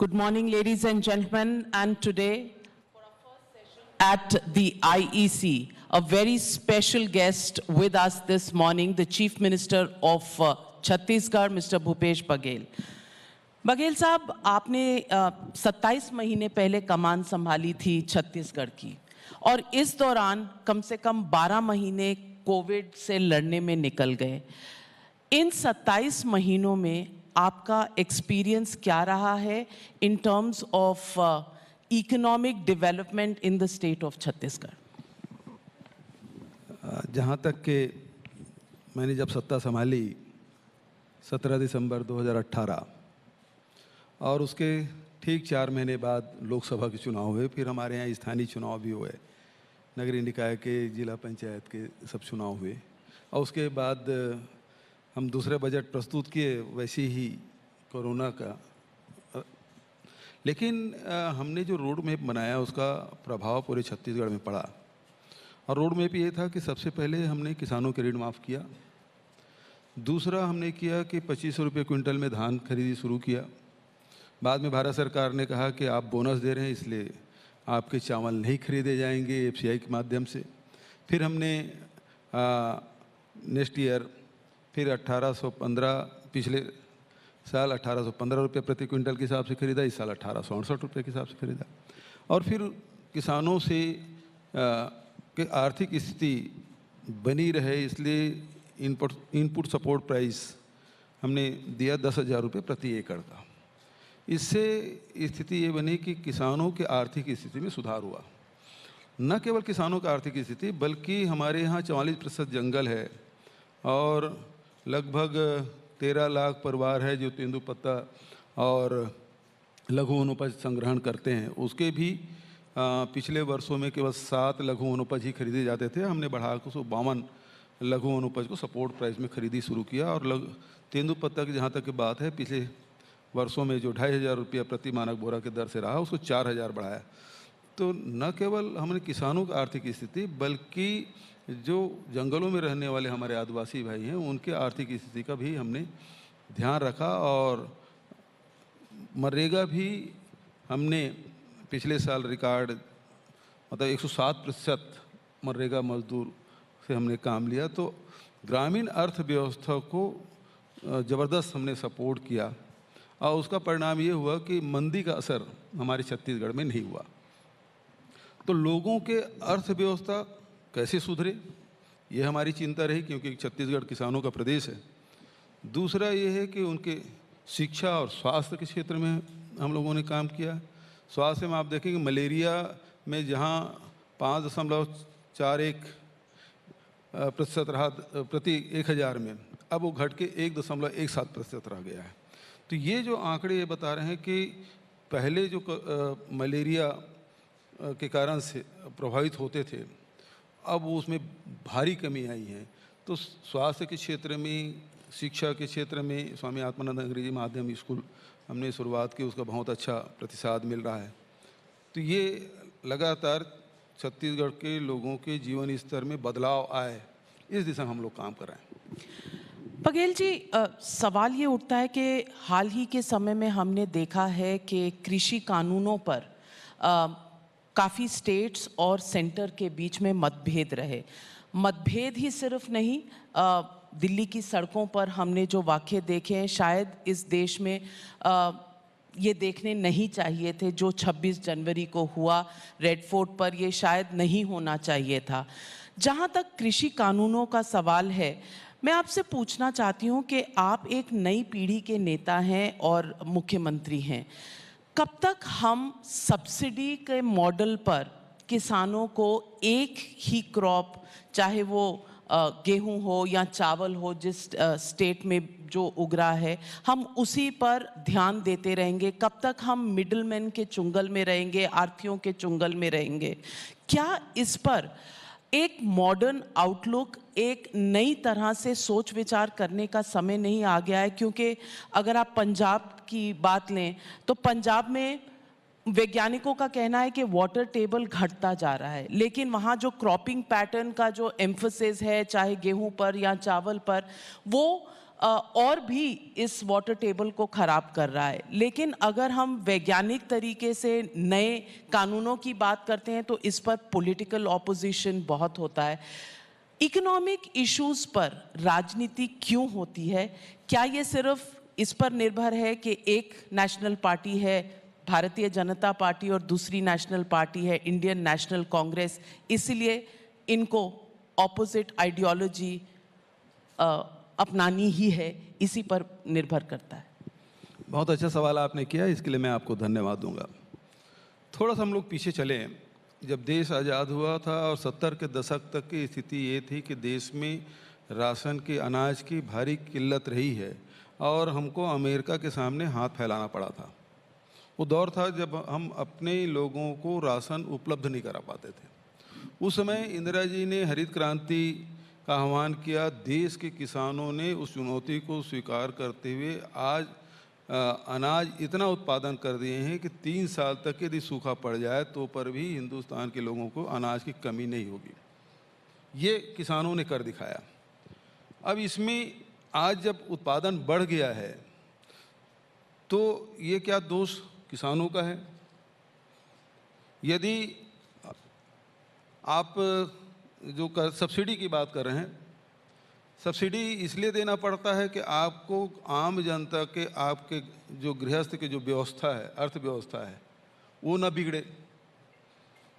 Good morning, ladies and gentlemen. And today, for our first session at the IEC, a very special guest with us this morning, the Chief Minister of Chhattisgarh, Mr. Bhupesh Baghel. Baghel साहब, आपने 27 महीने पहले कमान संभाली थी छत्तीसगढ़ की और इस दौरान कम से कम 12 महीने कोविड से लड़ने में निकल गए। इन 27 महीनों में आपका एक्सपीरियंस क्या रहा है in terms of economic development in the state of Chhattisgarh? जहाँ तक कि मैंने जब सत्ता संभाली 17 दिसंबर 2018 और उसके ठीक 4 महीने बाद लोकसभा के चुनाव हुए, फिर हमारे यहाँ स्थानीय चुनाव भी हुए, नगरीय निकाय के, जिला पंचायत के सब चुनाव हुए और उसके बाद हम दूसरे बजट प्रस्तुत किए वैसे ही कोरोना का। लेकिन हमने जो रोड मैप बनाया उसका प्रभाव पूरे छत्तीसगढ़ में पड़ा और रोड मैप ये था कि सबसे पहले हमने किसानों के ऋण माफ़ किया। दूसरा हमने किया कि 2500 रुपये क्विंटल में धान खरीदी शुरू किया। बाद में भारत सरकार ने कहा कि आप बोनस दे रहे हैं इसलिए आपके चावल नहीं खरीदे जाएंगे FCI के माध्यम से। फिर हमने नेक्स्ट ईयर फिर 1815 पिछले साल 1815 रुपये प्रति क्विंटल के हिसाब से खरीदा, इस साल 1868 रुपये के हिसाब से खरीदा। और फिर किसानों से के आर्थिक स्थिति बनी रहे इसलिए इनपुट सपोर्ट प्राइस हमने दिया 10,000 रुपये प्रति एकड़ का। इससे स्थिति ये बनी कि किसानों के आर्थिक स्थिति में सुधार हुआ। न केवल किसानों की आर्थिक स्थिति बल्कि हमारे यहाँ 44% जंगल है और लगभग 13 लाख परिवार है जो तेंदुपत्ता और लघु वनोपज संग्रहण करते हैं। उसके भी पिछले वर्षों में केवल 7 लघु वनोपज ही खरीदे जाते थे, हमने बढ़ा कर 52 लघु वनोपज को सपोर्ट प्राइस में खरीदी शुरू किया। और तेंदुपत्ता की जहाँ तक की बात है, पिछले वर्षों में जो 2,500 रुपया प्रति मानक बोरा के दर से रहा उसको 4,000 बढ़ाया। तो न केवल हमने किसानों की आर्थिक स्थिति बल्कि जो जंगलों में रहने वाले हमारे आदिवासी भाई हैं उनके आर्थिक स्थिति का भी हमने ध्यान रखा। और मनरेगा भी हमने पिछले साल रिकॉर्ड मतलब 107% मनरेगा मजदूर से हमने काम लिया। तो ग्रामीण अर्थव्यवस्था को ज़बरदस्त हमने सपोर्ट किया और उसका परिणाम ये हुआ कि मंदी का असर हमारे छत्तीसगढ़ में नहीं हुआ। तो लोगों के अर्थव्यवस्था कैसे सुधरे ये हमारी चिंता रही, क्योंकि छत्तीसगढ़ किसानों का प्रदेश है। दूसरा ये है कि उनके शिक्षा और स्वास्थ्य के क्षेत्र में हम लोगों ने काम किया। स्वास्थ्य में आप देखेंगे मलेरिया में जहाँ 5.41% रहा प्रति 1,000 में, अब वो घट के 1.17% रह गया है। तो ये जो आंकड़े ये बता रहे हैं कि पहले जो मलेरिया के कारण से प्रभावित होते थे अब उसमें भारी कमी आई है। तो स्वास्थ्य के क्षेत्र में, शिक्षा के क्षेत्र में स्वामी आत्मानंद अंग्रेजी माध्यम स्कूल हमने शुरुआत की, उसका बहुत अच्छा प्रतिसाद मिल रहा है। तो ये लगातार छत्तीसगढ़ के लोगों के जीवन स्तर में बदलाव आए, इस दिशा में हम लोग काम कर रहे हैं। बघेल जी, सवाल ये उठता है कि हाल ही के समय में हमने देखा है कि कृषि कानूनों पर काफ़ी स्टेट्स और सेंटर के बीच में मतभेद रहे। मतभेद ही सिर्फ नहीं, दिल्ली की सड़कों पर हमने जो वाक़ये देखे हैं शायद इस देश में ये देखने नहीं चाहिए थे। जो 26 जनवरी को हुआ रेड फोर्ट पर, ये शायद नहीं होना चाहिए था। जहाँ तक कृषि कानूनों का सवाल है, मैं आपसे पूछना चाहती हूँ कि आप एक नई पीढ़ी के नेता हैं और मुख्यमंत्री हैं। कब तक हम सब्सिडी के मॉडल पर किसानों को एक ही क्रॉप, चाहे वो गेहूं हो या चावल हो, जिस स्टेट में जो उग रहा है, हम उसी पर ध्यान देते रहेंगे? कब तक हम मिडलमैन के चुंगल में रहेंगे, आढ़तियों के चुंगल में रहेंगे? क्या इस पर एक मॉडर्न आउटलुक, एक नई तरह से सोच विचार करने का समय नहीं आ गया है? क्योंकि अगर आप पंजाब की बात लें तो पंजाब में वैज्ञानिकों का कहना है कि वाटर टेबल घटता जा रहा है, लेकिन वहाँ जो क्रॉपिंग पैटर्न का जो एम्फोसिस है, चाहे गेहूं पर या चावल पर, वो और भी इस वाटर टेबल को खराब कर रहा है। लेकिन अगर हम वैज्ञानिक तरीके से नए कानूनों की बात करते हैं तो इस पर पॉलिटिकल ऑपोजिशन बहुत होता है। इकोनॉमिक इश्यूज पर राजनीति क्यों होती है? क्या ये सिर्फ इस पर निर्भर है कि एक नेशनल पार्टी है भारतीय जनता पार्टी और दूसरी नेशनल पार्टी है इंडियन नेशनल कांग्रेस, इसलिए इनको ऑपोजिट आइडियोलॉजी अपनानी ही है, इसी पर निर्भर करता है? बहुत अच्छा सवाल आपने किया, इसके लिए मैं आपको धन्यवाद दूंगा। थोड़ा सा हम लोग पीछे चलें। जब देश आज़ाद हुआ था और 70 के दशक तक की स्थिति ये थी कि देश में राशन की, अनाज की भारी किल्लत रही है और हमको अमेरिका के सामने हाथ फैलाना पड़ा था। वो दौर था जब हम अपने लोगों को राशन उपलब्ध नहीं करा पाते थे। उस समय इंदिरा जी ने हरित क्रांति का आह्वान किया। देश के किसानों ने उस चुनौती को स्वीकार करते हुए आज अनाज इतना उत्पादन कर दिए हैं कि 3 साल तक यदि सूखा पड़ जाए तो पर भी हिंदुस्तान के लोगों को अनाज की कमी नहीं होगी। ये किसानों ने कर दिखाया। अब इसमें आज जब उत्पादन बढ़ गया है तो ये क्या दोष किसानों का है? यदि आप जो सब्सिडी की बात कर रहे हैं, सब्सिडी इसलिए देना पड़ता है कि आपको आम जनता के, आपके जो गृहस्थ की जो व्यवस्था है, अर्थव्यवस्था है, वो ना बिगड़े।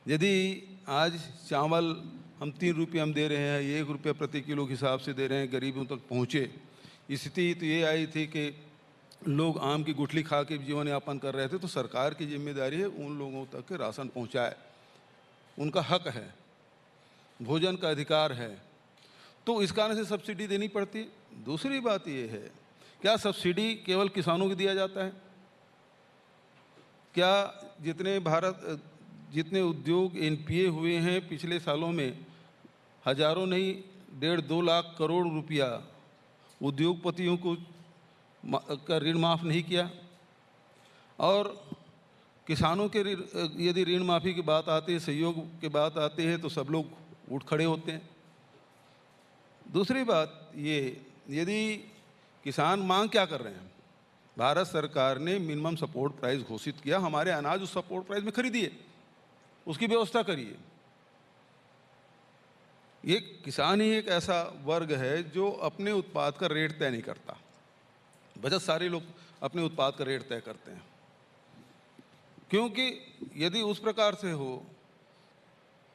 यदि आज चावल हम 3 रुपये हम दे रहे हैं, 1 रुपया प्रति किलो के हिसाब से दे रहे हैं, गरीबों तक पहुँचे। स्थिति तो ये आई थी कि लोग आम की गुठली खा के जीवन यापन कर रहे थे, तो सरकार की जिम्मेदारी है उन लोगों तक के राशन पहुँचाए। उनका हक है, भोजन का अधिकार है, तो इस कारण से सब्सिडी देनी पड़ती है। दूसरी बात ये है, क्या सब्सिडी केवल किसानों को दिया जाता है? क्या जितने उद्योग एनपीए हुए हैं पिछले सालों में, हजारों नहीं 1.5-2 लाख करोड़ रुपया उद्योगपतियों को का ऋण माफ़ नहीं किया? और किसानों के यदि ऋण माफ़ी की बात आती है, सहयोग की बात आती है, तो सब लोग उठ खड़े होते हैं। दूसरी बात ये, यदि किसान मांग क्या कर रहे हैं? भारत सरकार ने मिनिमम सपोर्ट प्राइस घोषित किया, हमारे अनाज उस सपोर्ट प्राइस में खरीदिए, उसकी व्यवस्था करिए। ये किसान ही एक ऐसा वर्ग है जो अपने उत्पाद का रेट तय नहीं करता। बजट सारे लोग अपने उत्पाद का रेट तय करते हैं, क्योंकि यदि उस प्रकार से हो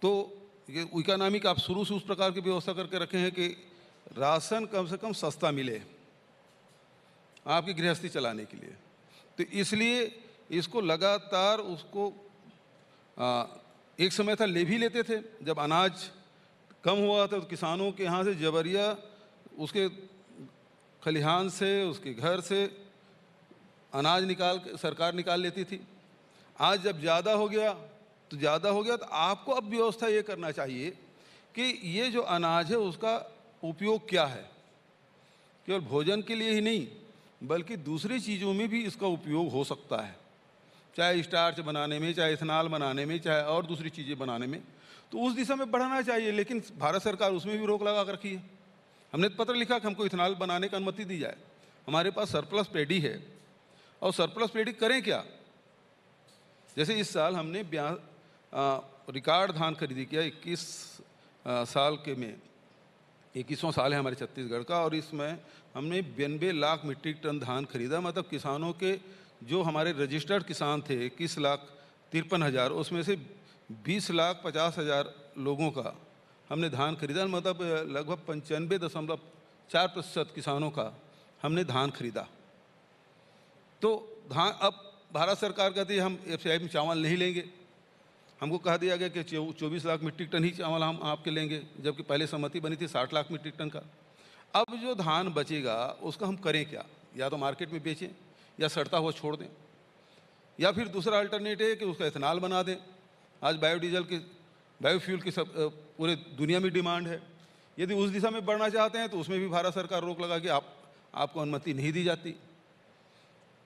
तो ये इकोनॉमिक आप शुरू से उस प्रकार की व्यवस्था करके रखे हैं कि राशन कम से कम सस्ता मिले आपकी गृहस्थी चलाने के लिए। तो इसलिए इसको लगातार उसको एक समय था ले भी लेते थे। जब अनाज कम हुआ था तो किसानों के यहाँ से जबरिया उसके खलिहान से, उसके घर से अनाज सरकार निकाल लेती थी। आज जब ज़्यादा हो गया तो आपको अब व्यवस्था ये करना चाहिए कि ये जो अनाज है उसका उपयोग क्या है। केवल भोजन के लिए ही नहीं बल्कि दूसरी चीज़ों में भी इसका उपयोग हो सकता है, चाहे स्टार्च बनाने में, चाहे इथेनॉल बनाने में, चाहे और दूसरी चीज़ें बनाने में। तो उस दिशा में बढ़ाना चाहिए, लेकिन भारत सरकार उसमें भी रोक लगा कर रखी है। हमने पत्र लिखा कि हमको इथेनॉल बनाने की अनुमति दी जाए। हमारे पास सरप्लस पैडी है और सरप्लस पैडी करें क्या? जैसे इस साल हमने रिकॉर्ड धान खरीदी किया 21 साल के में, 21वां साल है हमारे छत्तीसगढ़ का, और इसमें हमने 92 लाख मीट्रिक टन धान खरीदा। मतलब किसानों के जो हमारे रजिस्टर्ड किसान थे 21,53,000, उसमें से 20,50,000 लोगों का हमने धान खरीदा। मतलब लगभग 95.4% किसानों का हमने धान खरीदा। तो धान, अब भारत सरकार कहती है हम एफसीआई में चावल नहीं लेंगे। हमको कह दिया गया कि 24 लाख मीट्रिक टन ही चावल हम आपके लेंगे, जबकि पहले सहमति बनी थी 60 लाख मीट्रिक टन का। अब जो धान बचेगा उसका हम करें क्या? या तो मार्केट में बेचें या सड़ता हुआ छोड़ दें, या फिर दूसरा अल्टरनेटिव है कि उसका इथेनॉल बना दें। आज बायोडीजल की, बायोफ्यूल की सब पूरे दुनिया में डिमांड है। यदि उस दिशा में बढ़ना चाहते हैं तो उसमें भी भारत सरकार रोक लगा कि आपको अनुमति नहीं दी जाती।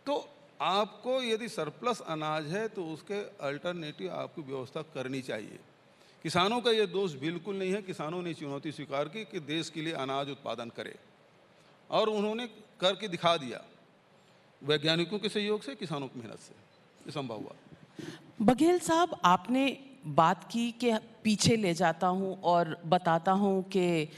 तो आपको यदि सरप्लस अनाज है तो उसके अल्टरनेटिव आपकी व्यवस्था करनी चाहिए। किसानों का ये दोष बिल्कुल नहीं है। किसानों ने चुनौती स्वीकार की कि देश के लिए अनाज उत्पादन करे और उन्होंने करके दिखा दिया, वैज्ञानिकों के सहयोग से, किसानों की मेहनत से ये संभव हुआ। बघेल साहब, आपने बात की कि पीछे ले जाता हूं और बताता हूं कि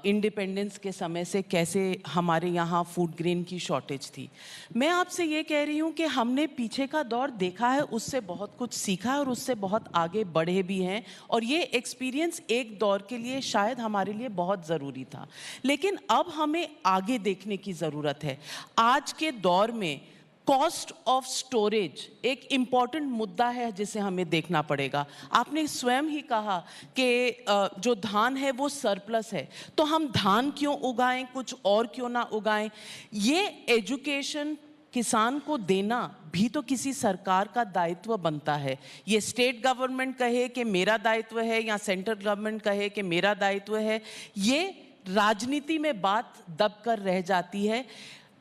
इंडिपेंडेंस के समय से कैसे हमारे यहाँ फूड ग्रेन की शॉर्टेज थी। मैं आपसे ये कह रही हूं कि हमने पीछे का दौर देखा है, उससे बहुत कुछ सीखा है और उससे बहुत आगे बढ़े भी हैं, और ये एक्सपीरियंस एक दौर के लिए शायद हमारे लिए बहुत ज़रूरी था। लेकिन अब हमें आगे देखने की ज़रूरत है। आज के दौर में कॉस्ट ऑफ स्टोरेज एक इम्पॉर्टेंट मुद्दा है जिसे हमें देखना पड़ेगा। आपने स्वयं ही कहा कि जो धान है वो सरप्लस है, तो हम धान क्यों उगाएं, कुछ और क्यों ना उगाएं? ये एजुकेशन किसान को देना भी तो किसी सरकार का दायित्व बनता है। ये स्टेट गवर्नमेंट कहे कि मेरा दायित्व है या सेंट्रल गवर्नमेंट कहे कि मेरा दायित्व है, ये राजनीति में बात दबकर रह जाती है।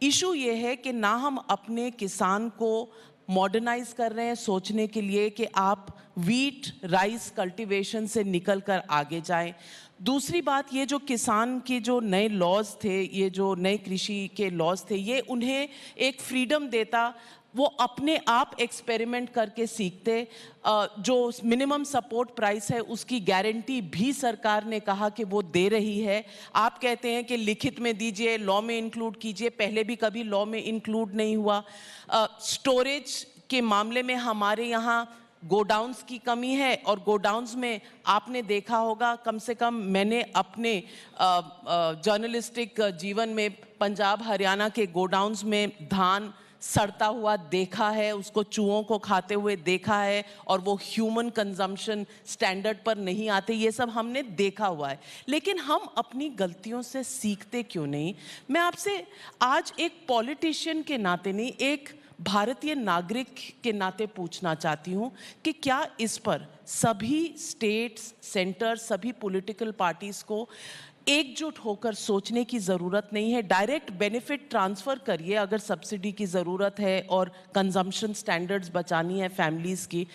इशू ये है कि ना हम अपने किसान को मॉडर्नाइज कर रहे हैं सोचने के लिए कि आप वीट राइस कल्टीवेशन से निकलकर आगे जाएं। दूसरी बात, ये जो किसान के जो नए लॉज थे, ये जो नए कृषि के लॉज थे, ये उन्हें एक फ्रीडम देता, वो अपने आप एक्सपेरिमेंट करके सीखते। जो मिनिमम सपोर्ट प्राइस है उसकी गारंटी भी सरकार ने कहा कि वो दे रही है। आप कहते हैं कि लिखित में दीजिए, लॉ में इंक्लूड कीजिए, पहले भी कभी लॉ में इंक्लूड नहीं हुआ। स्टोरेज के मामले में हमारे यहाँ गोडाउन्स की कमी है, और गोडाउन्स में आपने देखा होगा, कम से कम मैंने अपने जर्नलिस्टिक जीवन में पंजाब हरियाणा के गोडाउन्स में धान सड़ता हुआ देखा है, उसको चूहों को खाते हुए देखा है, और वो ह्यूमन कंजम्पशन स्टैंडर्ड पर नहीं आते। ये सब हमने देखा हुआ है, लेकिन हम अपनी गलतियों से सीखते क्यों नहीं? मैं आपसे आज एक पॉलिटिशियन के नाते नहीं, एक भारतीय नागरिक के नाते पूछना चाहती हूँ कि क्या इस पर सभी स्टेट्स, सेंटर, सभी पॉलिटिकल पार्टीज को एकजुट होकर सोचने की ज़रूरत नहीं है? डायरेक्ट बेनिफिट ट्रांसफ़र करिए अगर सब्सिडी की ज़रूरत है और कंजम्पशन स्टैंडर्ड्स बचानी है फैमिलीज़ की।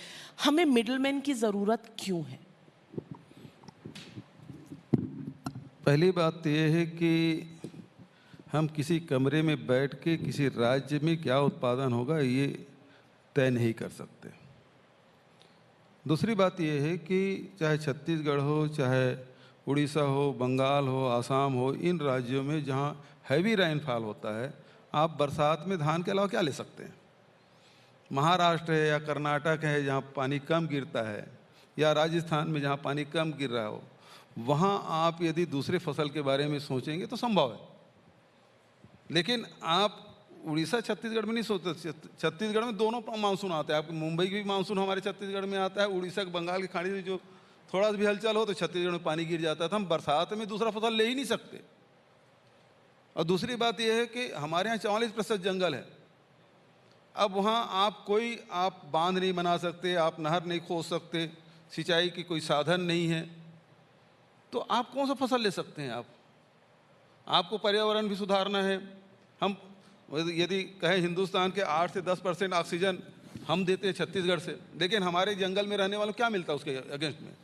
हमें मिडलमैन की ज़रूरत क्यों है? पहली बात तो ये है कि हम किसी कमरे में बैठ के किसी राज्य में क्या उत्पादन होगा ये तय नहीं कर सकते। दूसरी बात ये है कि चाहे छत्तीसगढ़ हो, चाहे उड़ीसा हो, बंगाल हो, आसाम हो, इन राज्यों में जहाँ हैवी रेनफॉल होता है, आप बरसात में धान के अलावा क्या ले सकते हैं? महाराष्ट्र है या कर्नाटक है जहाँ पानी कम गिरता है, या राजस्थान में जहाँ पानी कम गिर रहा हो, वहाँ आप यदि दूसरे फसल के बारे में सोचेंगे तो संभव है। लेकिन आप उड़ीसा छत्तीसगढ़ में नहीं सोचते। छत्तीसगढ़ में दोनों मानसून आते हैं। आपके मुंबई की भी मानसून हमारे छत्तीसगढ़ में आता है, उड़ीसा के बंगाल की खाड़ी में जो थोड़ा सा भी हलचल हो तो छत्तीसगढ़ में पानी गिर जाता है। तो हम बरसात में दूसरा फसल ले ही नहीं सकते। और दूसरी बात यह है कि हमारे यहाँ 44% जंगल है। अब वहाँ आप बांध नहीं बना सकते, आप नहर नहीं खोद सकते, सिंचाई की कोई साधन नहीं है, तो आप कौन सा फसल ले सकते हैं? आपको पर्यावरण भी सुधारना है। हम यदि कहें हिंदुस्तान के 8 से 10% ऑक्सीजन हम देते हैं छत्तीसगढ़ से, लेकिन हमारे जंगल में रहने वालों को क्या मिलता है उसके अगेंस्ट में?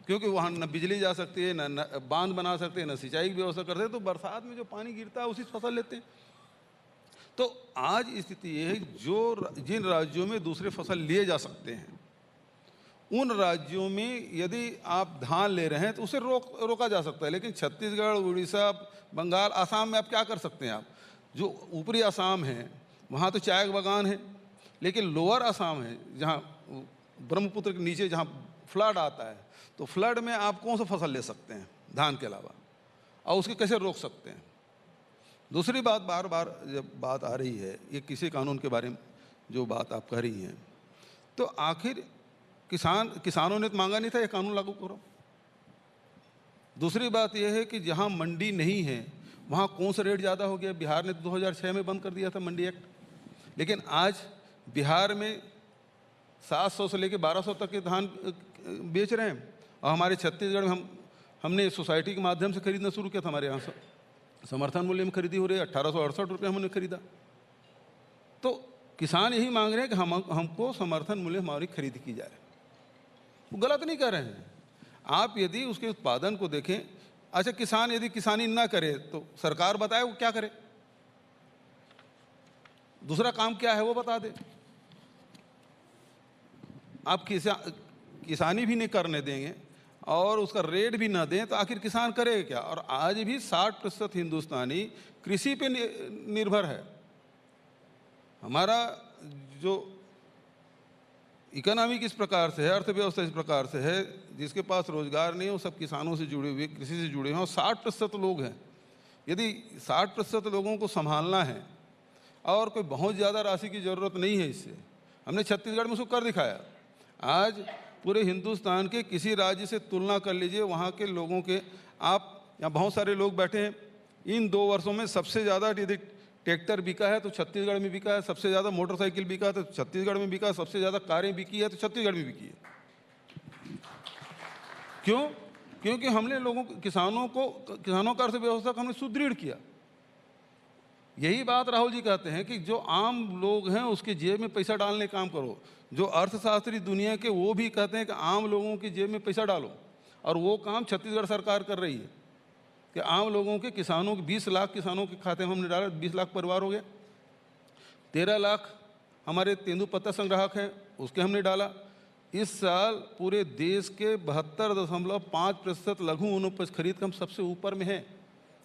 क्योंकि वहाँ न बिजली जा सकती है, न बांध बना सकते हैं, न सिंचाई की व्यवस्था करते हैं, तो बरसात में जो पानी गिरता है उसी से फसल लेते हैं। तो आज स्थिति ये है, जिन राज्यों में दूसरे फसल लिए जा सकते हैं उन राज्यों में यदि आप धान ले रहे हैं तो उसे रोका जा सकता है। लेकिन छत्तीसगढ़, उड़ीसा, बंगाल, आसाम में आप क्या कर सकते हैं? आप जो ऊपरी आसाम है वहाँ तो चाय बागान है, लेकिन लोअर आसाम है जहाँ ब्रह्मपुत्र के नीचे जहाँ फ्लड आता है, तो फ्लड में आप कौन सा फसल ले सकते हैं धान के अलावा, और उसके कैसे रोक सकते हैं? दूसरी बात, बार बार जब बात आ रही है ये किसी कानून के बारे में जो बात आप कह रही हैं, तो आखिर किसानों ने तो मांगा नहीं था ये कानून लागू करो। दूसरी बात यह है कि जहाँ मंडी नहीं है वहाँ कौन सा रेट ज़्यादा हो गया? बिहार ने 2006 में बंद कर दिया था मंडी एक्ट, लेकिन आज बिहार में 700 से लेकर 1200 तक के धान बेच रहे हैं, और हमारे छत्तीसगढ़ में हमने सोसाइटी के माध्यम से खरीदना शुरू किया था। हमारे यहाँ समर्थन मूल्य में खरीदी हो रही है, 1868 रुपये हमने खरीदा। तो किसान यही मांग रहे हैं कि हमको समर्थन मूल्य हमारी खरीद की जाए। वो गलत नहीं कर रहे हैं। आप यदि उसके उत्पादन को देखें, अच्छा, किसान यदि किसानी ना करे तो सरकार बताए वो क्या करे, दूसरा काम क्या है वो बता दे। आप किसानी भी नहीं करने देंगे और उसका रेट भी ना दें तो आखिर किसान करेगा क्या। और आज भी 60% हिंदुस्तानी कृषि पे निर्भर है। हमारा जो इकोनॉमी किस प्रकार से है, अर्थव्यवस्था इस प्रकार से है, जिसके पास रोजगार नहीं है वो सब किसानों से जुड़े हुए, कृषि से जुड़े हुए हैं। और 60% लोग हैं। यदि 60% लोगों को संभालना है और कोई बहुत ज़्यादा राशि की ज़रूरत नहीं है, इससे हमने छत्तीसगढ़ में उसको कर दिखाया। आज पूरे हिंदुस्तान के किसी राज्य से तुलना कर लीजिए, वहाँ के लोगों के, आप यहाँ बहुत सारे लोग बैठे हैं, इन 2 वर्षों में सबसे ज़्यादा यदि ट्रैक्टर बिका है तो छत्तीसगढ़ में बिका है, सबसे ज़्यादा मोटरसाइकिल बिका है तो छत्तीसगढ़ में बिका है, सबसे ज़्यादा कारें बिकी है तो छत्तीसगढ़ में बिकी है। क्यों? क्योंकि हमने किसानों का अर्थव्यवस्था को हमने सुदृढ़ किया। यही बात राहुल जी कहते हैं कि जो आम लोग हैं उसके जेब में पैसा डालने का काम करो। जो अर्थशास्त्री दुनिया के वो भी कहते हैं कि आम लोगों की जेब में पैसा डालो, और वो काम छत्तीसगढ़ सरकार कर रही है कि आम लोगों के, किसानों के 20 लाख किसानों के खाते में हमने डाला, 20 लाख परिवार हो गया। 13 लाख हमारे तेंदुपत्ता संग्राहक हैं, उसके हमने डाला। इस साल पूरे देश के 72.5% लघु वनोपज खरीद के हम सबसे ऊपर में हैं।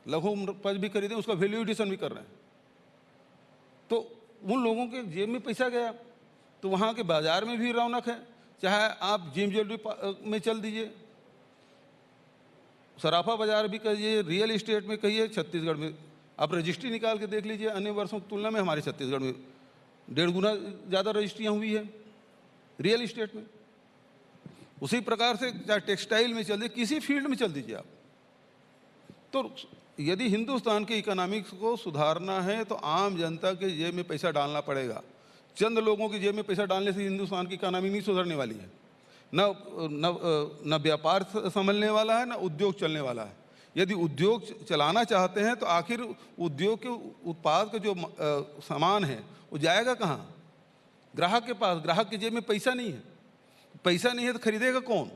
लघु वनोपज भी खरीदें, उसका वैल्यू एडिशन भी कर रहे हैं। तो उन लोगों के जेब में पैसा गया तो वहाँ के बाजार में भी रौनक है। चाहे आप जेम ज्वेलरी में चल दीजिए, सराफा बाजार भी कहिए, रियल इस्टेट में कहिए, छत्तीसगढ़ में आप रजिस्ट्री निकाल के देख लीजिए, अन्य वर्षों की तुलना में हमारे छत्तीसगढ़ में 1.5 गुना ज़्यादा रजिस्ट्रियाँ हुई है रियल इस्टेट में। उसी प्रकार से चाहे टेक्सटाइल में चल दीजिए, किसी फील्ड में चल दीजिए आप। तो यदि हिंदुस्तान के इकोनॉमिक्स को सुधारना है तो आम जनता के जेब में पैसा डालना पड़ेगा। चंद लोगों की जेब में पैसा डालने से हिंदुस्तान की इकोनॉमी नहीं सुधरने वाली है। न व्यापार संभलने वाला है, न उद्योग चलने वाला है। यदि उद्योग चलाना चाहते हैं तो आखिर उद्योग के उत्पाद का जो सामान है वो जाएगा कहाँ? ग्राहक के पास। ग्राहक की जेब में पैसा नहीं है, पैसा नहीं है तो खरीदेगा कौन?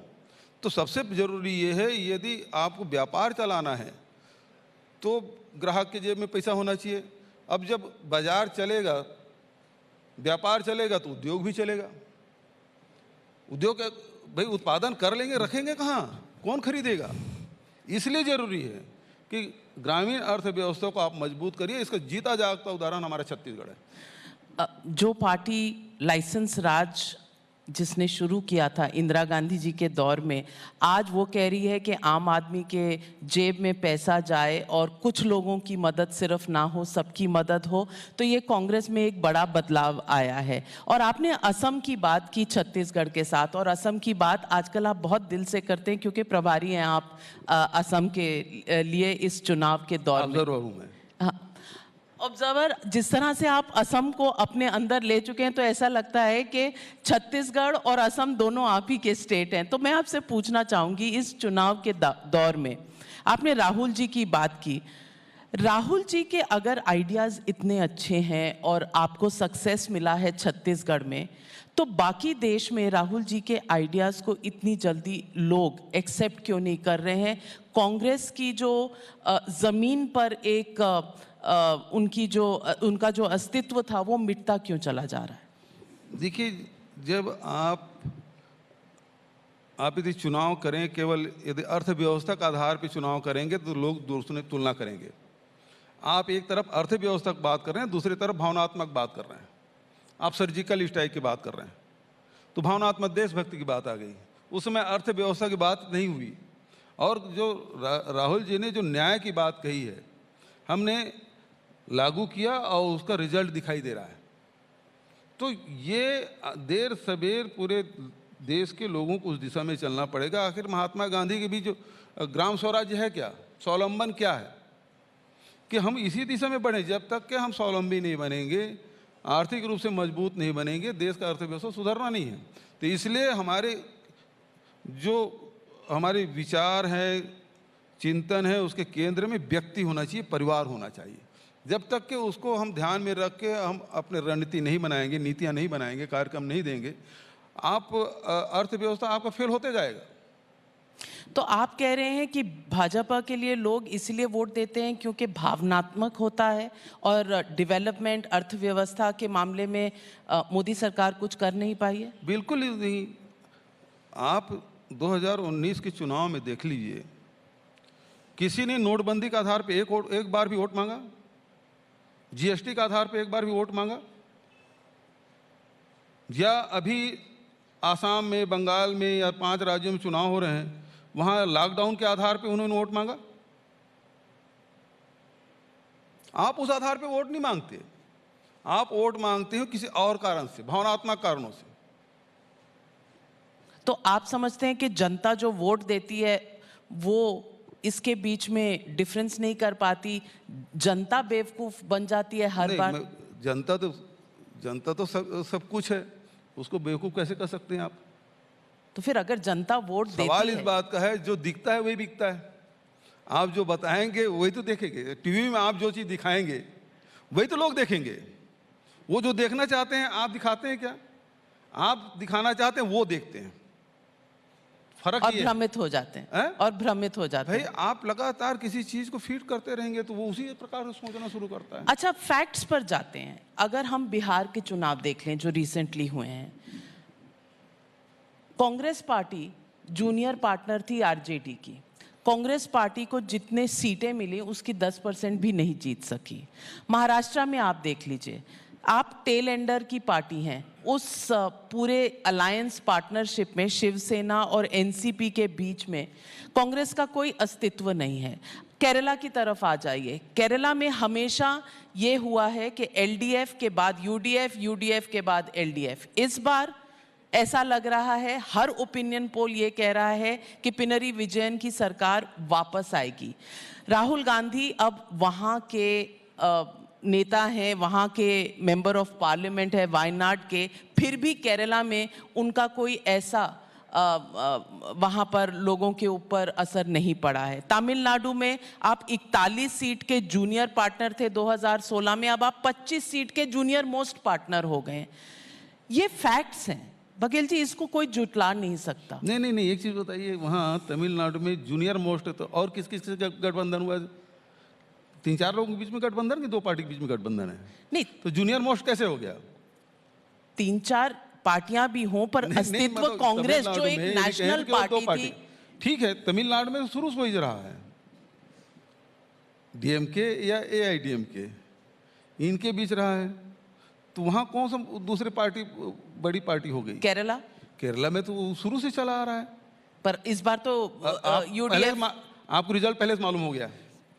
तो सबसे ज़रूरी ये है, यदि आपको व्यापार चलाना है तो ग्राहक के जेब में पैसा होना चाहिए। अब जब बाजार चलेगा, व्यापार चलेगा तो उद्योग भी चलेगा। उद्योग भाई उत्पादन कर लेंगे, रखेंगे कहाँ? कौन खरीदेगा? इसलिए ज़रूरी है कि ग्रामीण अर्थव्यवस्था को आप मजबूत करिए। इसका जीता जागता उदाहरण हमारा छत्तीसगढ़ है। जो पार्टी लाइसेंस राज जिसने शुरू किया था इंदिरा गांधी जी के दौर में, आज वो कह रही है कि आम आदमी के जेब में पैसा जाए और कुछ लोगों की मदद सिर्फ ना हो, सबकी मदद हो। तो ये कांग्रेस में एक बड़ा बदलाव आया है। और आपने असम की बात की छत्तीसगढ़ के साथ, और असम की बात आजकल आप बहुत दिल से करते हैं क्योंकि प्रभारी हैं आप असम के लिए इस चुनाव के दौर में। ऑब्जर्वर, जिस तरह से आप असम को अपने अंदर ले चुके हैं तो ऐसा लगता है कि छत्तीसगढ़ और असम दोनों आप ही के स्टेट हैं। तो मैं आपसे पूछना चाहूँगी, इस चुनाव के दौर में आपने राहुल जी की बात की। राहुल जी के अगर आइडियाज़ इतने अच्छे हैं और आपको सक्सेस मिला है छत्तीसगढ़ में, तो बाकी देश में राहुल जी के आइडियाज़ को इतनी जल्दी लोग एक्सेप्ट क्यों नहीं कर रहे हैं? कांग्रेस की जो ज़मीन पर एक उनका जो अस्तित्व था वो मिटता क्यों चला जा रहा है? देखिए, जब आप यदि चुनाव करें, केवल यदि अर्थव्यवस्था के आधार पर चुनाव करेंगे तो लोग दूसरों से तुलना करेंगे। आप एक तरफ अर्थव्यवस्था की बात कर रहे हैं, दूसरी तरफ भावनात्मक बात कर रहे हैं। आप सर्जिकल स्ट्राइक की बात कर रहे हैं तो भावनात्मक देशभक्ति की बात आ गई। उस समय अर्थव्यवस्था की बात नहीं हुई। और जो राहुल जी ने जो न्याय की बात कही है, हमने लागू किया और उसका रिजल्ट दिखाई दे रहा है। तो ये देर सवेर पूरे देश के लोगों को उस दिशा में चलना पड़ेगा। आखिर महात्मा गांधी के भी जो ग्राम स्वराज्य है क्या, स्वावलंबन क्या है, कि हम इसी दिशा में बढ़े। जब तक कि हम स्वावलंबी नहीं बनेंगे, आर्थिक रूप से मजबूत नहीं बनेंगे, देश का अर्थव्यवस्था सुधरना नहीं है। तो इसलिए हमारे विचार है, चिंतन है, उसके केंद्र में व्यक्ति होना चाहिए, परिवार होना चाहिए। जब तक कि उसको हम ध्यान में रख के हम अपने रणनीति नहीं बनाएंगे, नीतियाँ नहीं बनाएंगे, कार्यक्रम नहीं देंगे, आप अर्थव्यवस्था आपका फेल होते जाएगा। तो आप कह रहे हैं कि भाजपा के लिए लोग इसलिए वोट देते हैं क्योंकि भावनात्मक होता है और डेवलपमेंट अर्थव्यवस्था के मामले में मोदी सरकार कुछ कर नहीं पाई है? बिल्कुल ही नहीं। आप 2019 के चुनाव में देख लीजिए, किसी ने नोटबंदी के आधार पे एक बार भी वोट मांगा? जीएसटी के आधार पे एक बार भी वोट मांगा? या अभी आसाम में, बंगाल में या 5 राज्यों में चुनाव हो रहे हैं, वहां लॉकडाउन के आधार पे उन्होंने वोट मांगा? आप उस आधार पे वोट नहीं मांगते, आप वोट मांगते हो किसी और कारण से, भावनात्मक कारणों से। तो आप समझते हैं कि जनता जो वोट देती है वो इसके बीच में डिफरेंस नहीं कर पाती, जनता बेवकूफ बन जाती है हर बार? जनता तो सब कुछ है, उसको बेवकूफ कैसे कर सकते हैं आप? तो फिर अगर जनता वोट देती है, सवाल इस बात का है, जो दिखता है वही बिकता है। आप जो बताएंगे वही तो देखेंगे। टीवी में आप जो चीज दिखाएंगे वही तो लोग देखेंगे। वो जो देखना चाहते हैं आप दिखाते हैं क्या? आप दिखाना चाहते हैं वो देखते हैं। फर्क और ये है। भ्रमित हो जाते हैं हैं? और भ्रमित हो जाते भाई हैं। आप लगातार किसी चीज को फीड करते रहेंगे तो वो उसी प्रकार से सोचना शुरू करता है। अच्छा, फैक्ट्स पर जाते हैं। अगर हम बिहार के चुनाव देख लें जो रिसेंटली हुए हैं, कांग्रेस पार्टी जूनियर पार्टनर थी आरजेडी की। कांग्रेस पार्टी को जितने सीटें मिली उसकी 10% भी नहीं जीत सकी। महाराष्ट्र में आप देख लीजिए, आप टेल एंडर की पार्टी हैं। उस पूरे अलायंस पार्टनरशिप में शिवसेना और एनसीपी के बीच में कांग्रेस का कोई अस्तित्व नहीं है। केरला की तरफ आ जाइए, केरला में हमेशा ये हुआ है कि एलडीएफ के बाद यूडीएफ, यूडीएफ के बाद एलडीएफ। इस बार ऐसा लग रहा है, हर ओपिनियन पोल ये कह रहा है कि पिनरी विजयन की सरकार वापस आएगी। राहुल गांधी अब वहाँ के नेता हैं, वहाँ के मेंबर ऑफ पार्लियामेंट है वायनाड के, फिर भी केरला में उनका कोई ऐसा वहाँ पर लोगों के ऊपर असर नहीं पड़ा है। तमिलनाडु में आप 41 सीट के जूनियर पार्टनर थे 2016 में, अब आप 25 सीट के जूनियर मोस्ट पार्टनर हो गए। ये फैक्ट्स हैं बघेल जी, इसको कोई जुटला नहीं सकता। नहीं, एक चीज बताइए, वहाँ तमिलनाडु में जूनियर मोस्ट है तो और किस किस का गठबंधन हुआ है? 3-4 लोगों के बीच में गठबंधन कि 2 पार्टी के बीच में गठबंधन है? नहीं, तो जूनियर मोस्ट कैसे हो गया? 3-4 पार्टियां भी हों पर अस्तित्व मतलब कांग्रेस जो एक तमिलनाडु में नेशनल केवल 2 पार्टी पार्टी। थी। ठीक है, तमिलनाडु में शुरू से वही रहा है, डीएमके या एआईडीएमके, इनके बीच रहा है। तो वहाँ कौन सा दूसरी पार्टी बड़ी पार्टी हो गई? केरला में तो शुरू से चला आ रहा है। पर इस बार तो यूडीएफ। आपको रिजल्ट पहले से मालूम हो गया?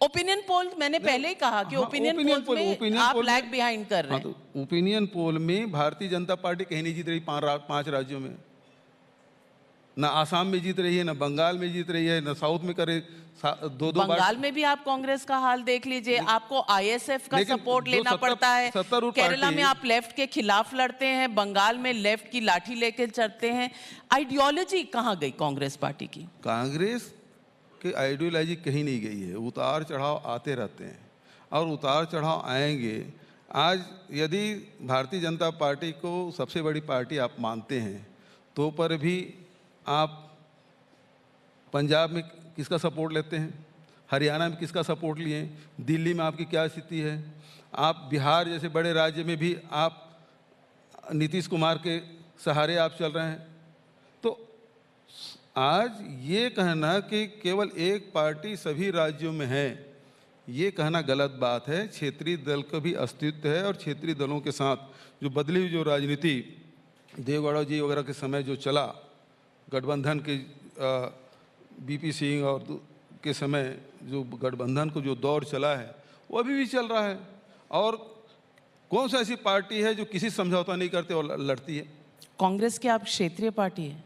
ओपिनियन पोल मैंने पहले ही कहा कि ओपिनियन पोल में आप लैग बिहाइंड कर रहे हैं। तो ओपिनियन पोल में भारतीय जनता पार्टी कहीं नहीं जीत रही 5 राज्यों में। ना आसाम में जीत रही है, ना बंगाल में जीत रही है, ना साउथ में करे 2-2 बार। बंगाल में भी आप कांग्रेस का हाल देख लीजिए, आपको आईएसएफ का सपोर्ट लेना पड़ता है। केरला में आप लेफ्ट के खिलाफ लड़ते हैं, बंगाल में लेफ्ट की लाठी लेकर चलते हैं। आइडियोलॉजी कहाँ गई कांग्रेस पार्टी की? कांग्रेस की आइडियोलॉजी कहीं नहीं गई है। उतार चढ़ाव आते रहते हैं और उतार चढ़ाव आएंगे। आज यदि भारतीय जनता पार्टी को सबसे बड़ी पार्टी आप मानते हैं तो पर भी आप पंजाब में किसका सपोर्ट लेते हैं, हरियाणा में किसका सपोर्ट लिए, दिल्ली में आपकी क्या स्थिति है, आप बिहार जैसे बड़े राज्य में भी आप नीतीश कुमार के सहारे आप चल रहे हैं। तो आज ये कहना कि केवल एक पार्टी सभी राज्यों में है, ये कहना गलत बात है। क्षेत्रीय दल का भी अस्तित्व है और क्षेत्रीय दलों के साथ जो बदली हुई जो राजनीति देवेगौड़ा जी वगैरह के समय जो चला, गठबंधन के बीपी सिंह और के समय जो गठबंधन को जो दौर चला है वो अभी भी चल रहा है। और कौन सा ऐसी पार्टी है जो किसी समझौता नहीं करते और लड़ती है? कांग्रेस की आप क्षेत्रीय पार्टी है?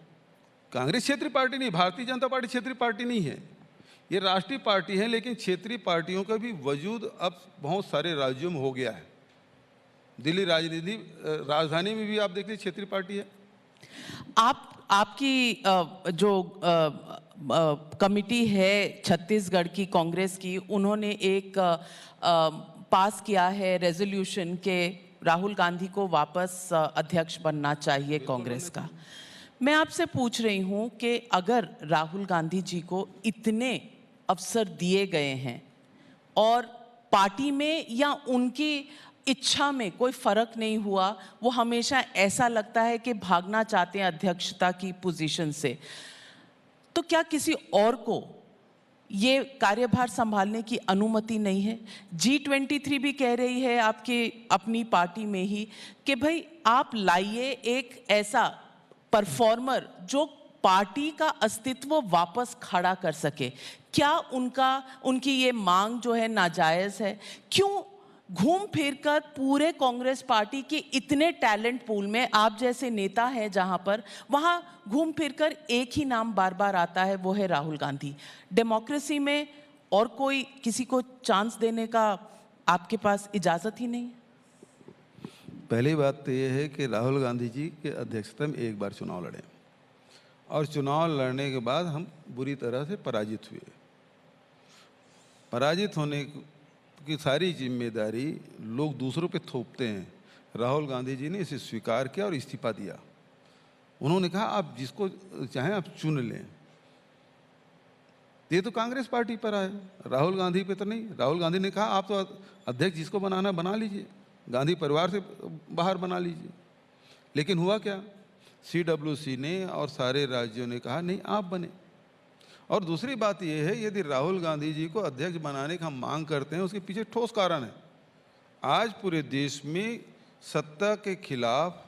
कांग्रेस क्षेत्रीय पार्टी नहीं, भारतीय जनता पार्टी क्षेत्रीय पार्टी नहीं है, ये राष्ट्रीय पार्टी है। लेकिन क्षेत्रीय पार्टियों का भी वजूद अब बहुत सारे राज्यों में हो गया है। दिल्ली राजधानी में भी आप देखिए क्षेत्रीय पार्टी है। आपकी जो कमिटी है छत्तीसगढ़ की कांग्रेस की, उन्होंने एक पास किया है रेजोल्यूशन के राहुल गांधी को वापस अध्यक्ष बनना चाहिए कांग्रेस का। मैं आपसे पूछ रही हूं कि अगर राहुल गांधी जी को इतने अवसर दिए गए हैं और पार्टी में या उनकी इच्छा में कोई फर्क नहीं हुआ, वो हमेशा ऐसा लगता है कि भागना चाहते हैं अध्यक्षता की पोजीशन से, तो क्या किसी और को ये कार्यभार संभालने की अनुमति नहीं है? G23 भी कह रही है आपके अपनी पार्टी में ही कि भाई आप लाइए एक ऐसा परफॉर्मर जो पार्टी का अस्तित्व वापस खड़ा कर सके। क्या उनकी ये मांग जो है नाजायज है? क्यों घूम फिर कर पूरे कांग्रेस पार्टी के इतने टैलेंट पूल में आप जैसे नेता हैं जहां पर, वहां घूम फिर कर एक ही नाम बार बार आता है, वो है राहुल गांधी। डेमोक्रेसी में और कोई किसी को चांस देने का आपके पास इजाजत ही नहीं है? पहली बात तो ये है कि राहुल गांधी जी के अध्यक्षता में एक बार चुनाव लड़े और चुनाव लड़ने के बाद हम बुरी तरह से पराजित हुए। पराजित होने की सारी जिम्मेदारी लोग दूसरों पे थोपते हैं। राहुल गांधी जी ने इसे स्वीकार किया और इस्तीफा दिया। उन्होंने कहा आप जिसको चाहें आप चुन लें। ये तो कांग्रेस पार्टी पर आए, राहुल गांधी पे तो नहीं। राहुल गांधी ने कहा आप तो अध्यक्ष जिसको बनाना बना लीजिए, गांधी परिवार से बाहर बना लीजिए। लेकिन हुआ क्या, CWC ने और सारे राज्यों ने कहा नहीं आप बने। और दूसरी बात यह है, यदि राहुल गांधी जी को अध्यक्ष बनाने का हम मांग करते हैं, उसके पीछे ठोस कारण है। आज पूरे देश में सत्ता के खिलाफ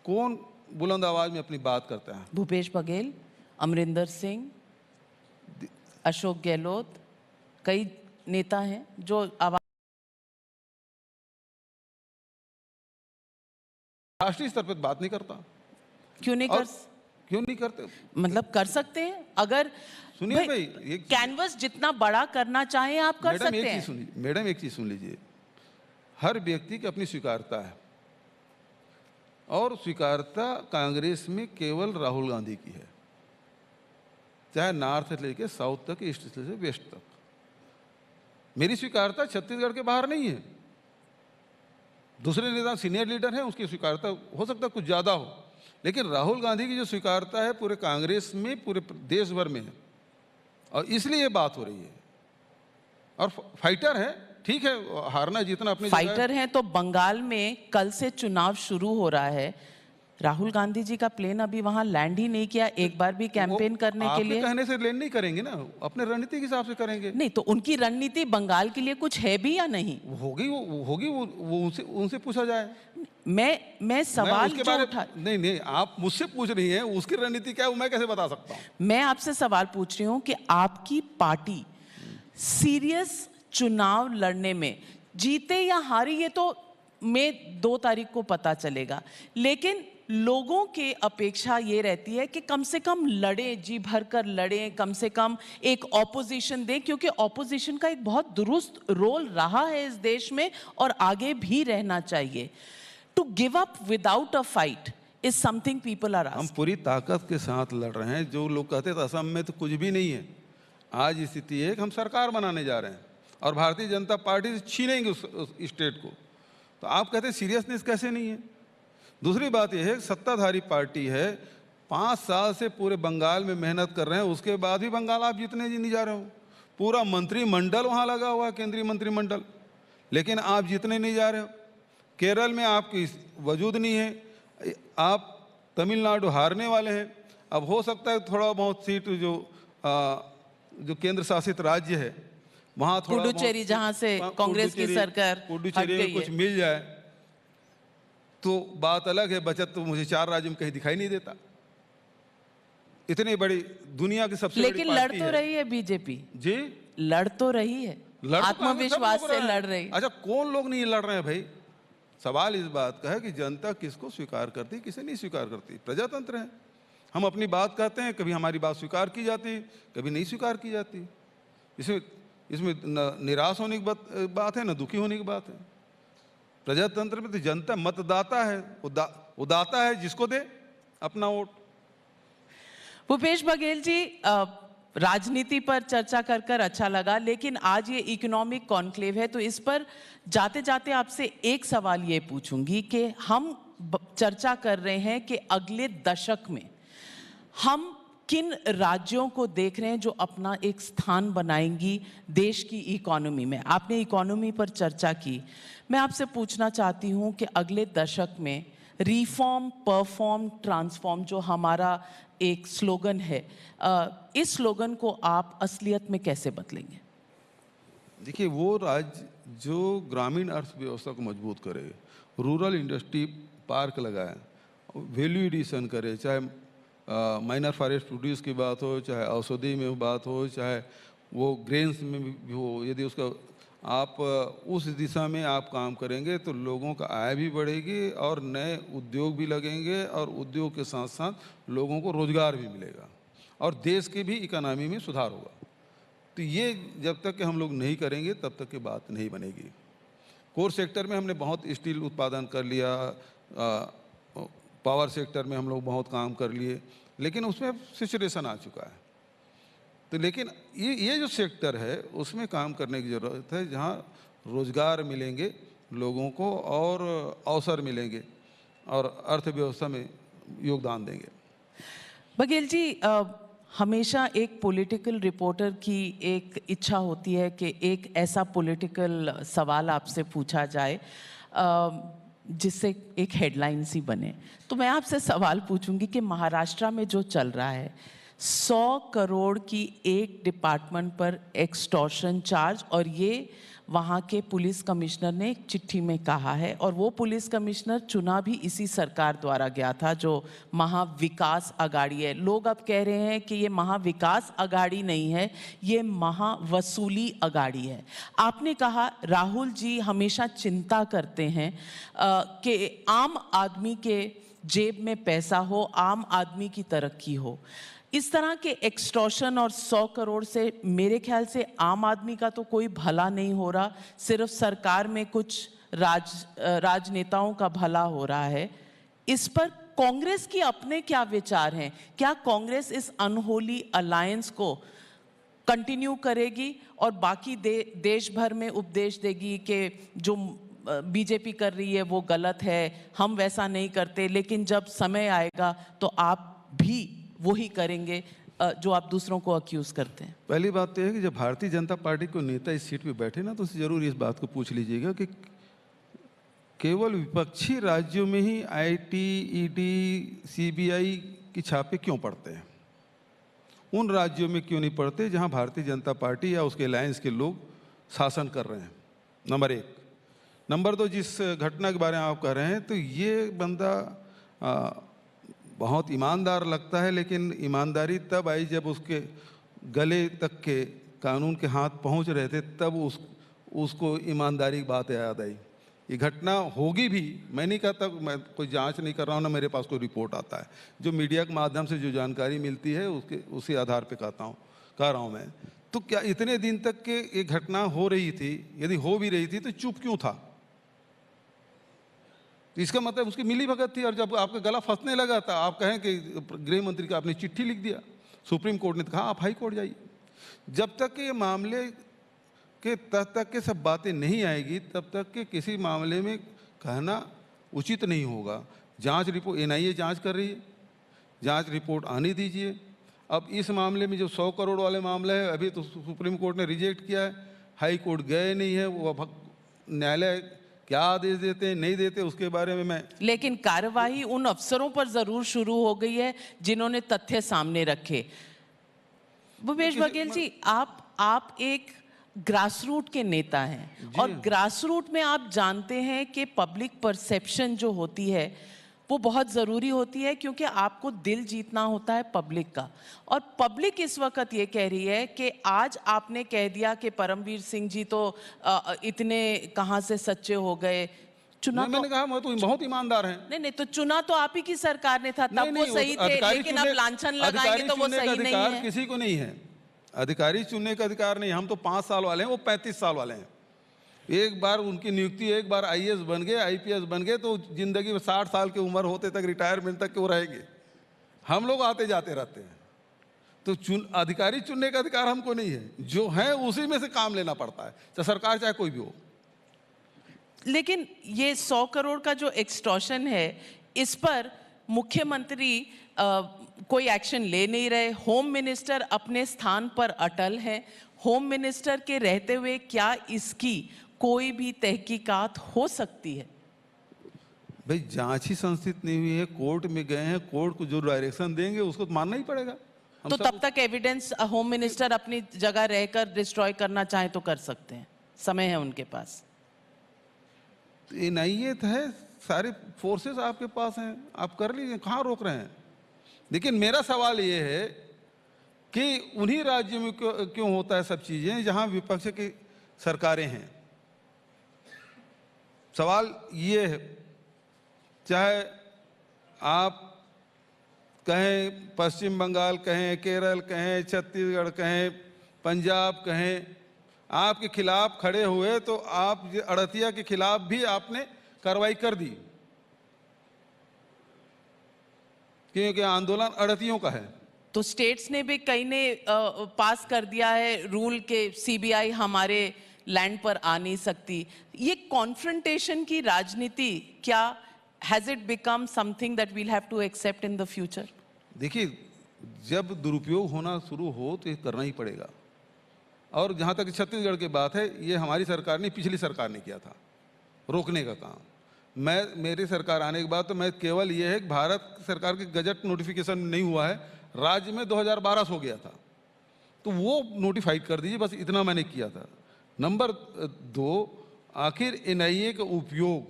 कौन बुलंद आवाज में अपनी बात करता है? भूपेश बघेल, अमरिंदर सिंह, अशोक गहलोत, कई नेता हैं जो आवाज राष्ट्रीय स्तर पर बात नहीं करता। क्यों नहीं क्यों नहीं करते? मतलब कर सकते हैं। अगर सुनिए भाई, कैनवस जितना बड़ा करना चाहें आप कर सकते हैं। मैडम एक चीज सुन लीजिए, हर व्यक्ति की अपनी स्वीकारता है और स्वीकारता कांग्रेस में केवल राहुल गांधी की है, चाहे नॉर्थ से लेके साउथ तक, ईस्ट से वेस्ट तक। मेरी स्वीकारता छत्तीसगढ़ के बाहर नहीं है। दूसरे नेता सीनियर लीडर हैं, उसकी स्वीकारता हो सकता है कुछ ज़्यादा हो, लेकिन राहुल गांधी की जो स्वीकारता है पूरे कांग्रेस में, पूरे देश भर में है। और इसलिए ये बात हो रही है। और फाइटर है, ठीक है, हारना जीतना अपनी फाइटर हैं। तो बंगाल में कल से चुनाव शुरू हो रहा है, राहुल गांधी जी का प्लेन अभी वहां लैंड ही नहीं किया एक बार भी कैंपेन करने के लिए। कहने से लैंड नहीं करेंगे ना, अपने रणनीति के हिसाब से करेंगे। नहीं तो उनकी रणनीति बंगाल के लिए कुछ है भी या नहीं? होगी वो उनसे पूछा जाए। मैं सवाल जो उठा, नहीं आप मुझसे पूछ रही हैं उसकी रणनीति क्या है, वो मैं कैसे बता सकता हूं? मैं आपसे सवाल पूछ रही हूं कि आपकी पार्टी सीरियस चुनाव लड़ने में, जीते या हारी ये तो मई 2 तारीख को पता चलेगा, लेकिन लोगों के अपेक्षा ये रहती है कि कम से कम लड़े, जी भर कर लड़े, कम से कम एक ऑपोजिशन दें, क्योंकि ऑपोजिशन का एक बहुत दुरुस्त रोल रहा है इस देश में और आगे भी रहना चाहिए। To give up without a fight is something people are asking. हम पूरी ताकत के साथ लड़ रहे हैं। जो लोग कहते थे असम में तो कुछ भी नहीं है, आज स्थिति है कि हम सरकार बनाने जा रहे हैं और भारतीय जनता पार्टी से छीनेंगे उस स्टेट को। तो आप कहते हैं सीरियसनेस कैसे नहीं है? दूसरी बात यह है, सत्ताधारी पार्टी है, 5 साल से पूरे बंगाल में मेहनत कर रहे हैं, उसके बाद भी बंगाल आप जीतने नहीं जा रहे हो। पूरा मंत्रिमंडल वहाँ लगा हुआ है, केंद्रीय मंत्रिमंडल, लेकिन आप जीतने नहीं जा रहे हो। केरल में आपकी वजूद नहीं है, आप तमिलनाडु हारने वाले हैं। अब हो सकता है थोड़ा बहुत सीट जो केंद्र शासित राज्य है वहाँ थोड़ा पुडुचेरी, जहाँ से कांग्रेस की सरकार पुडुचेरी में कुछ मिल जाए तो बात अलग है। बचत तो मुझे 4 राज्यों में कहीं दिखाई नहीं देता। इतनी बड़ी दुनिया की सबसे लेकिन लड़ तो रही है बीजेपी जी, लड़ तो रही है, आत्मविश्वास से लड़ रही है। अच्छा, कौन लोग नहीं लड़ रहे हैं भाई? सवाल इस बात का है कि जनता किसको स्वीकार करती, किसे नहीं स्वीकार करती। प्रजातंत्र है, हम अपनी बात कहते हैं, कभी हमारी बात स्वीकार की जाती, कभी नहीं स्वीकार की जाती। इसमें न निराश होने की बात है, न दुखी होने की बात है। प्रजातंत्र में तो जनता मतदाता है, वो दाता है जिसको दे अपना वोट। भूपेश बघेल जी, राजनीति पर चर्चा कर अच्छा लगा, लेकिन आज ये इकोनॉमिक कॉन्क्लेव है, तो इस पर जाते जाते आपसे एक सवाल ये पूछूंगी कि हम चर्चा कर रहे हैं कि अगले दशक में हम किन राज्यों को देख रहे हैं जो अपना एक स्थान बनाएंगी देश की इकोनॉमी में? आपने इकोनॉमी पर चर्चा की। मैं आपसे पूछना चाहती हूं कि अगले दशक में रिफॉर्म, परफॉर्म, ट्रांसफॉर्म जो हमारा एक स्लोगन है, इस स्लोगन को आप असलियत में कैसे बदलेंगे? देखिए, वो राज्य जो ग्रामीण अर्थव्यवस्था को मजबूत करे, रूरल इंडस्ट्री पार्क लगाए, वैल्यू एडिशन करे, चाहे माइनर फॉरेस्ट प्रोड्यूस की बात हो, चाहे औषधि में बात हो, चाहे वो ग्रेन्स में भी हो, यदि उसका आप उस दिशा में आप काम करेंगे तो लोगों का आय भी बढ़ेगी और नए उद्योग भी लगेंगे और उद्योग के साथ साथ लोगों को रोजगार भी मिलेगा और देश की भी इकोनॉमी में सुधार होगा। तो ये जब तक कि हम लोग नहीं करेंगे तब तक की बात नहीं बनेगी। कोर सेक्टर में हमने बहुत स्टील उत्पादन कर लिया, पावर सेक्टर में हम लोग बहुत काम कर लिए, लेकिन उसमें सिचुएशन आ चुका है। तो लेकिन ये जो सेक्टर है उसमें काम करने की ज़रूरत है, जहाँ रोज़गार मिलेंगे लोगों को और अवसर मिलेंगे और अर्थव्यवस्था में योगदान देंगे। बघेल जी, हमेशा एक पॉलिटिकल रिपोर्टर की एक इच्छा होती है कि एक ऐसा पॉलिटिकल सवाल आपसे पूछा जाए जिससे एक हेडलाइन सी बने। तो मैं आपसे सवाल पूछूंगी कि महाराष्ट्र में जो चल रहा है, 100 करोड़ की एक डिपार्टमेंट पर एक्सटॉर्शन चार्ज, और ये वहाँ के पुलिस कमिश्नर ने एक चिट्ठी में कहा है, और वो पुलिस कमिश्नर चुना भी इसी सरकार द्वारा गया था जो महाविकास अघाड़ी है। लोग अब कह रहे हैं कि ये महाविकास अघाड़ी नहीं है, ये महावसूली अघाड़ी है। आपने कहा राहुल जी हमेशा चिंता करते हैं कि आम आदमी के जेब में पैसा हो, आम आदमी की तरक्की हो। इस तरह के एक्सटॉर्शन और 100 करोड़ से मेरे ख्याल से आम आदमी का तो कोई भला नहीं हो रहा, सिर्फ सरकार में कुछ राजनेताओं का भला हो रहा है। इस पर कांग्रेस की अपने क्या विचार हैं? क्या कांग्रेस इस अनहोली अलायंस को कंटिन्यू करेगी और बाकी देश भर में उपदेश देगी कि जो बीजेपी कर रही है वो गलत है, हम वैसा नहीं करते, लेकिन जब समय आएगा तो आप भी वही करेंगे जो आप दूसरों को अक्यूज करते हैं? पहली बात तो है कि जब भारतीय जनता पार्टी को नेता इस सीट पे बैठे ना, तो उससे जरूर इस बात को पूछ लीजिएगा कि केवल विपक्षी राज्यों में ही आईटी, ईडी, सीबीआई की छापे क्यों पड़ते हैं? उन राज्यों में क्यों नहीं पड़ते जहां भारतीय जनता पार्टी या उसके अलायंस के लोग शासन कर रहे हैं? नंबर एक। नंबर दो, जिस घटना के बारे में आप कह रहे हैं, तो ये बंदा बहुत ईमानदार लगता है, लेकिन ईमानदारी तब आई जब उसके गले तक के कानून के हाथ पहुंच रहे थे, तब उसको ईमानदारी की बात याद आई। ये घटना होगी भी, मैं नहीं कहता, मैं कोई जांच नहीं कर रहा हूँ, ना मेरे पास कोई रिपोर्ट आता है, जो मीडिया के माध्यम से जो जानकारी मिलती है उसी आधार पे कह रहा हूँ मैं। तो क्या इतने दिन तक के ये घटना हो रही थी? यदि हो भी रही थी तो चुप क्यों था? इसका मतलब उसकी मिली भगत थी, और जब आपका गला फंसने लगा था आप कहें कि गृह मंत्री का आपने चिट्ठी लिख दिया, सुप्रीम कोर्ट ने कहा आप हाई कोर्ट जाइए। जब तक ये मामले के तह तक के सब बातें नहीं आएगी तब तक के किसी मामले में कहना उचित नहीं होगा। जांच रिपोर्ट एनआईए जांच कर रही है, जांच रिपोर्ट आने दीजिए। अब इस मामले में जो 100 करोड़ वाले मामला है, अभी तो सुप्रीम कोर्ट ने रिजेक्ट किया है, हाई कोर्ट गए नहीं है, वो न्यायालय क्या आदेश देते हैं नहीं देते उसके बारे में मैं, लेकिन कार्यवाही उन अफसरों पर जरूर शुरू हो गई है जिन्होंने तथ्य सामने रखे। भूपेश बघेल जी, आप एक ग्रासरूट के नेता हैं, और ग्रासरूट में आप जानते हैं कि पब्लिक परसेप्शन जो होती है वो बहुत ज़रूरी होती है, क्योंकि आपको दिल जीतना होता है पब्लिक का। और पब्लिक इस वक्त ये कह रही है कि आज आपने कह दिया कि परमवीर सिंह जी तो इतने कहाँ से सच्चे हो गए। चुना मैंने कहा वो तो बहुत ईमानदार हैं। नहीं, तो चुना तो आप ही की सरकार ने था, तब वो सही थे, लेकिन अब लांछन लगाएंगे तो वो सही नहीं है। किसी को नहीं है अधिकारी चुनने का अधिकार नहीं। हम तो 5 साल वाले हैं, वो 35 साल वाले हैं। एक बार उनकी नियुक्ति, एक बार आईएएस बन गए, आईपीएस बन गए, तो जिंदगी में 60 साल की उम्र होते तक, रिटायरमेंट तक वो रहेंगे। हम लोग आते जाते रहते हैं, तो अधिकारी चुनने का अधिकार हमको नहीं है। जो है उसी में से काम लेना पड़ता है, चाहे सरकार चाहे कोई भी हो। लेकिन ये 100 करोड़ का जो एक्सटॉर्शन है, इस पर मुख्यमंत्री कोई एक्शन ले नहीं रहे, होम मिनिस्टर अपने स्थान पर अटल है। होम मिनिस्टर के रहते हुए क्या इसकी कोई भी तहकीकात हो सकती है? भाई जांच ही संस्थित नहीं हुई है, कोर्ट में गए हैं, कोर्ट को जो डायरेक्शन देंगे उसको तो मानना ही पड़ेगा। तो तब तक एविडेंस होम मिनिस्टर अपनी जगह रहकर डिस्ट्रॉय करना चाहे तो कर सकते हैं, समय है उनके पास। एनआईए है, सारे फोर्सेस आपके पास हैं, आप कर लीजिए, कहाँ रोक रहे हैं? लेकिन मेरा सवाल ये है कि उन्हीं राज्यों में क्यों होता है सब चीजें जहां विपक्ष की सरकारें हैं। सवाल ये है, चाहे आप कहें पश्चिम बंगाल कहें, केरल कहें, छत्तीसगढ़ कहें, पंजाब कहें, आपके खिलाफ खड़े हुए तो आप अड़तिया के खिलाफ भी आपने कार्रवाई कर दी, क्योंकि आंदोलन अड़तियों का है। तो स्टेट्स ने भी कई ने पास कर दिया है रूल के सीबीआई हमारे लैंड पर आ नहीं सकती। ये कॉन्फ्रंटेशन की राजनीति क्या has it become something that we'll have to accept in the future? देखिए, जब दुरुपयोग होना शुरू हो तो ये करना ही पड़ेगा। और जहाँ तक छत्तीसगढ़ की बात है, ये हमारी सरकार ने, पिछली सरकार ने किया था रोकने का काम। मेरी सरकार आने के बाद तो मैं केवल ये है कि भारत सरकार की गजट नोटिफिकेशन नहीं हुआ है, राज्य में 2012 हो गया था, तो वो नोटिफाइड कर दीजिए, बस इतना मैंने किया था। नंबर 2, आखिर एनआईए का उपयोग,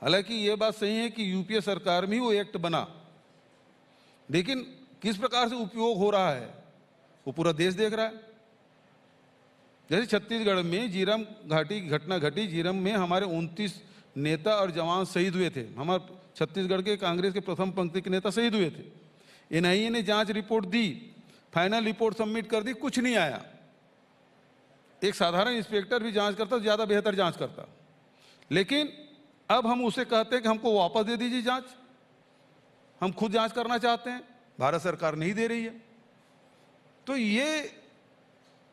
हालांकि ये बात सही है कि यूपीए सरकार में ही वो एक्ट बना, लेकिन किस प्रकार से उपयोग हो रहा है वो पूरा देश देख रहा है। जैसे छत्तीसगढ़ में जीरम घाटी की घटना घटी, जीरम में हमारे 29 नेता और जवान शहीद हुए थे, हमारे छत्तीसगढ़ के कांग्रेस के प्रथम पंक्ति के नेता शहीद हुए थे। एनआईए ने जांच रिपोर्ट दी, फाइनल रिपोर्ट सबमिट कर दी, कुछ नहीं आया। एक साधारण इंस्पेक्टर भी जांच करता तो ज़्यादा बेहतर जांच करता, लेकिन अब हम उसे कहते हैं कि हमको वापस दे दीजिए जांच, हम खुद जांच करना चाहते हैं, भारत सरकार नहीं दे रही है। तो ये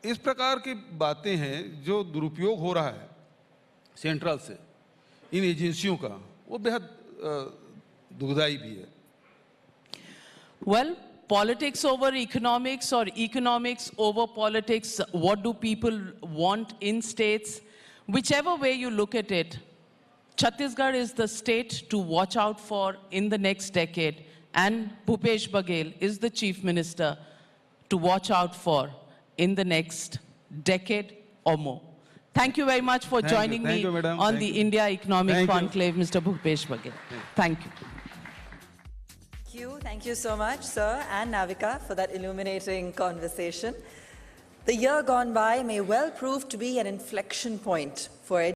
इस प्रकार की बातें हैं जो दुरुपयोग हो रहा है सेंट्रल से इन एजेंसियों का, वो बेहद दुखदाई भी है। Well, politics over economics or economics over politics, what do people want in states? Whichever way you look at it, Chhattisgarh is the state to watch out for in the next decade, and Bhupesh Baghel is the Chief Minister to watch out for in the next decade or more. Thank you very much for joining me on the India Economic Conclave, Mr. Bhupesh Baghel. Thank you. Thank you so much, sir, and Navika, for that illuminating conversation. The year gone by may well prove to be an inflection point for